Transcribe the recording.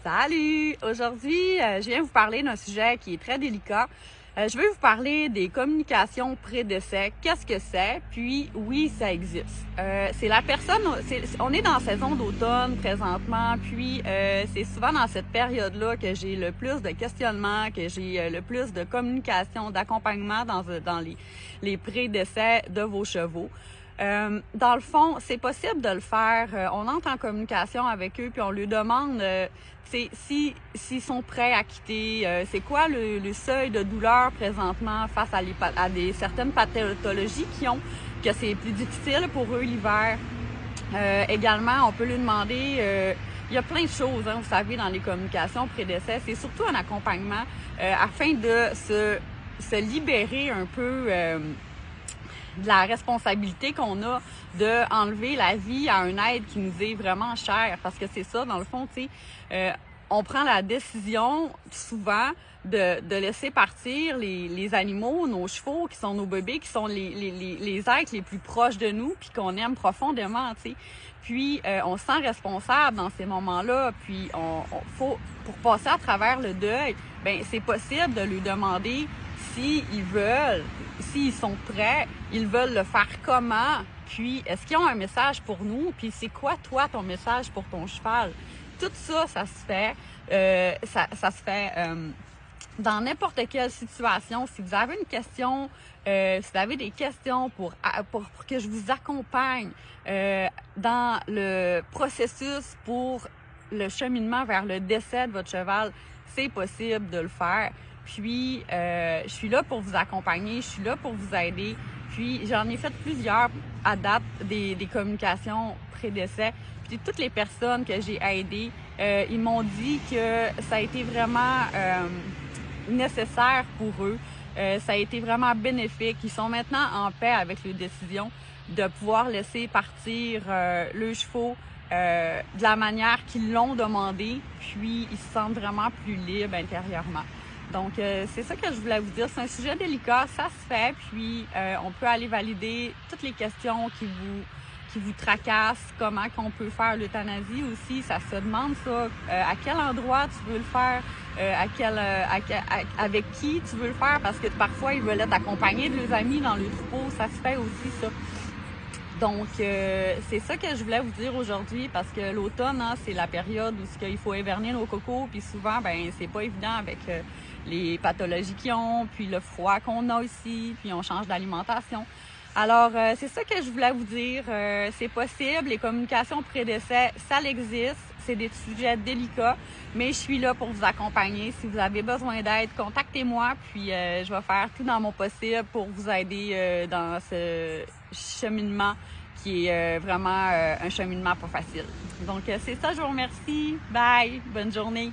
Salut! Aujourd'hui, je viens vous parler d'un sujet qui est très délicat. Je veux vous parler des communications pré-décès. Qu'est-ce que c'est? Puis, oui, ça existe. C'est la personne, on est dans la saison d'automne présentement, puis c'est souvent dans cette période-là que j'ai le plus de questionnements, que j'ai le plus de communication, d'accompagnement dans les pré-décès de vos chevaux. Dans le fond, c'est possible de le faire. On entre en communication avec eux, puis on leur demande s'ils sont prêts à quitter, c'est quoi le seuil de douleur présentement face à certaines pathologies que c'est plus difficile pour eux l'hiver. Également, on peut lui demander, il y a plein de choses, vous savez, dans les communications pré-décès. C'est surtout un accompagnement afin de se libérer un peu de la responsabilité qu'on a de enlever la vie à un être qui nous est vraiment cher. Parce que c'est ça, dans le fond, tu sais, on prend la décision souvent de laisser partir les animaux, nos chevaux, qui sont nos bébés, qui sont les êtres les plus proches de nous, puis qu'on aime profondément, tu sais. Puis, on se sent responsable dans ces moments-là, puis pour passer à travers le deuil, ben c'est possible de lui demander s'ils veulent, s'ils sont prêts, ils veulent le faire comment, puis est-ce qu'ils ont un message pour nous, puis c'est quoi toi ton message pour ton cheval. Tout ça, ça se fait, ça se fait dans n'importe quelle situation. Si vous avez une question, si vous avez des questions pour que je vous accompagne dans le processus pour le cheminement vers le décès de votre cheval, c'est possible de le faire. Puis, je suis là pour vous accompagner, je suis là pour vous aider. Puis, j'en ai fait plusieurs à date des communications pré-décès. Puis, toutes les personnes que j'ai aidées, ils m'ont dit que ça a été vraiment nécessaire pour eux. Ça a été vraiment bénéfique. Ils sont maintenant en paix avec leur décision de pouvoir laisser partir leurs chevaux de la manière qu'ils l'ont demandé. Puis, ils se sentent vraiment plus libres intérieurement. Donc, c'est ça que je voulais vous dire. C'est un sujet délicat, ça se fait, puis on peut aller valider toutes les questions qui vous tracassent, comment qu'on peut faire l'euthanasie aussi, ça se demande ça, à quel endroit tu veux le faire, avec qui tu veux le faire, parce que parfois ils veulent être accompagnés de leurs amis dans le troupeau, ça se fait aussi ça. Donc, c'est ça que je voulais vous dire aujourd'hui, parce que l'automne, c'est la période où il faut hiverner nos cocos, puis souvent, ben c'est pas évident avec les pathologies qu'ils ont, puis le froid qu'on a ici, puis on change d'alimentation. Alors, c'est ça que je voulais vous dire. C'est possible, les communications pré-décès, ça existe. C'est des sujets délicats, mais je suis là pour vous accompagner. Si vous avez besoin d'aide, contactez-moi, puis je vais faire tout dans mon possible pour vous aider dans ce cheminement qui est vraiment un cheminement pas facile. Donc, c'est ça, je vous remercie. Bye! Bonne journée!